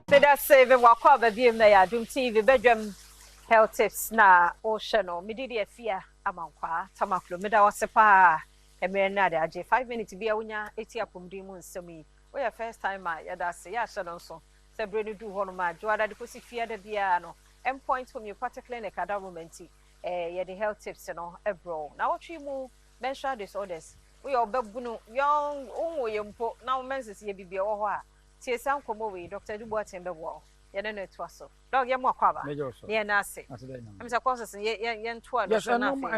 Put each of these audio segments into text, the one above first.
Did I say the Waka baby na ya Adom TV Badwam health tips na ocean no me did fear amankwa tamaklo me da wase pa e me na da age 5 minutes bia wonya eti apomdi mu nsemi we your first time ya da se ya hye no so se bre no du ho no ma jo ada de kosi fear da bia no end point from your particular clinic at that moment ya the health tips no ebro na what mu menstrual disorders we obegunu young onwo mpo na menses ye bibia wo ho a tie san komo we Dr. Dubois Tembebo ye no to aso dog ye mo kwaba ye na ase am say causes ye nto yes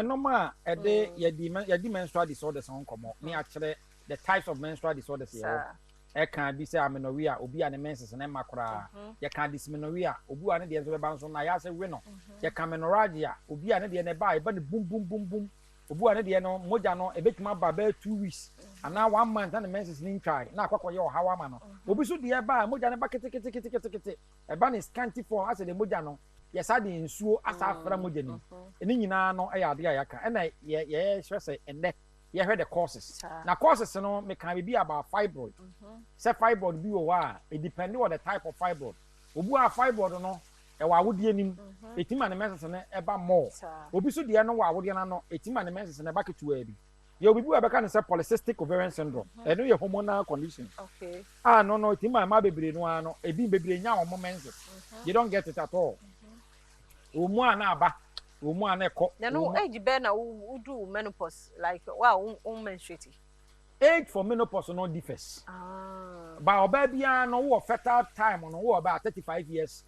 normal e de ye di menstrual disorders on komo me akere the types of menstrual disorders here e kan bi say amenorrhea obi an menses na makora ye kan dysmenorrhea obi an de so be ban so na ya say we no ye kan menorrhagia obi an de ne ba e ba ne bum bum bum bum obi an de no moja no e betuma ba ba 2 weeks ana 1 month and menses nin try na akwakoye ohawa ma no obi so de ba moja ne ba kete e ba ne scanty form as de moja no ye sa de nsuo asa afra moja ni eni nyina no e ya de ya ka e na ye hwese ende ye heard the causes na causes no me can be about fibroid say fibroid bi o wa it depend on the type of fibroid obu a fibroid no e wa wodi anim etima ne menses ne e ba more obi so de no wa wodi na no etima ne menses ne ba ketu abi ye obi bu abeka ne say polycystic ovarian syndrome e no ye hormonal condition okay no etima ma bebre no ano ebi bebre nya wo menses you don't get it at all omu ana aba omu ana ekọ no age be na we do menopause like wow menstruate age for menopause no differs ba oba bia no wo fertile time no wo about 35 years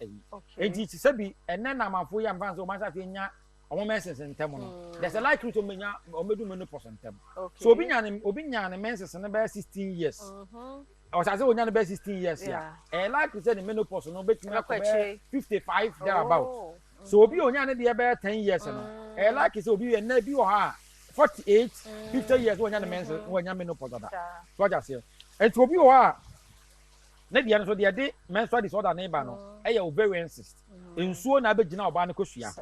age it say bi ene na mafo ya mfanso o masa fe nya o menses ntem no there's a likely to menya o medu menopause ntem so obi nya ne menses no be 16 years o sa say onya ne be 16 years ya likely say the menopause no betima ko be 55 there about so obi onya ne de be 10 years no like say obi na bi o ha 48 50 years onya ne menses onya menopause da so just say et obi o ha na bia no so de menstrual disorder na ba no e ya ovarian cyst ensuo na abegina oba ne kosua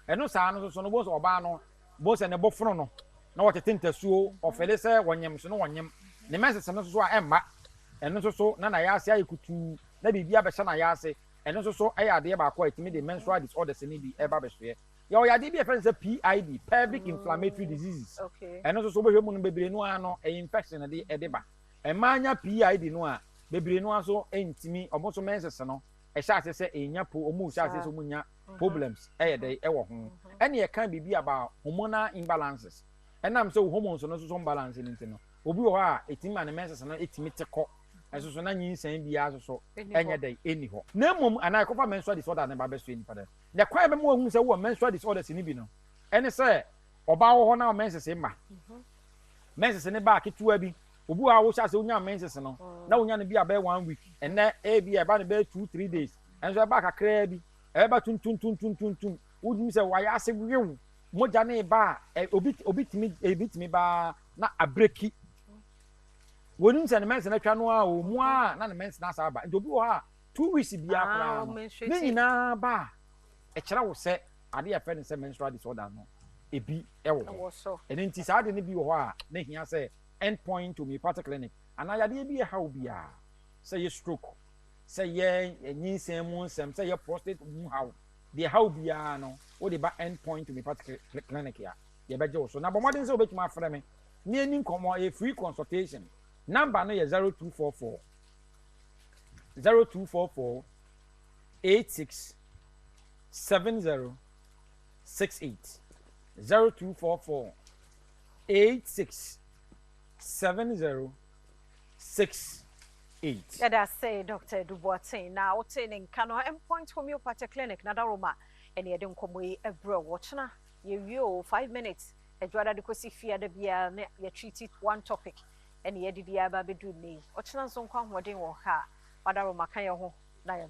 eno saa no so no bo so oba no bo se ne boforo no na wotete ntasuo ofele se wonyem so no wonyem ne menses no so a emma eno so na ya ase ayekutu na bibia be hye na ya ase eno so e ya de ba kwa etimi de menstrual disorders ni bi e ba be so ye ya de bi e friend say PID pelvic inflammatory diseases okay eno so bo hwemu no bebre no ano e infection de e de ba e manya PID no a bebre no aso entimi omo so menses no e sha ase se enya po omu sha ase so munya problems e ye de e wo ho ene ye kan bibi about hormonal imbalances enam so hormones no so balance ni ntino obi wo ha etimi an menses no etimi teko eso so na nyinsan bia so enye dey eni ho na mom ana kofa menstrual disorder na ba be so eni pada the kwai be mo hu se wo menstrual disorders ni bi no ene se oba wo ho na menses ma menses ne ba ketua bi obu a wo sha se onya menses no na onya ne bia be 1 week ene e bia ba ne be 2-3 days enso ba kakra bi e ba tun udi se wa ya se wewu moja ne ba obitimi ba na abreki wonim se ne mense na twa no a omu a na ne mense na asa ba ndobi wo ha 2 weeks bia kra no ne nyina ba e kira wo se ade ya fe ne se menstrual disorder no ebi e wo ene nti sa ade ne bi wo ho a na hia se end point to me particular clinic ana ya de bi e ha obia se ye stroke se ye nyinsen mu nsem se ye prostate mu ha de ha obia no wo de ba end point to me particular clinic ya ye beje wo so na bomodin se obetuma afre me me ani nkomo a free consultation number no ye 0244 86 70 68 0244 86 70 68. That I say Dr. Dubois now obtaining cano endpoint homeopathic clinic na daroma and ye don't come away a bro watch na you 5 minutes a jwada de kosi fear de bia ye treat it one topic and ye did ya ba be do me watch na so kwa hoden wo ha wadaroma kan ye ho na ye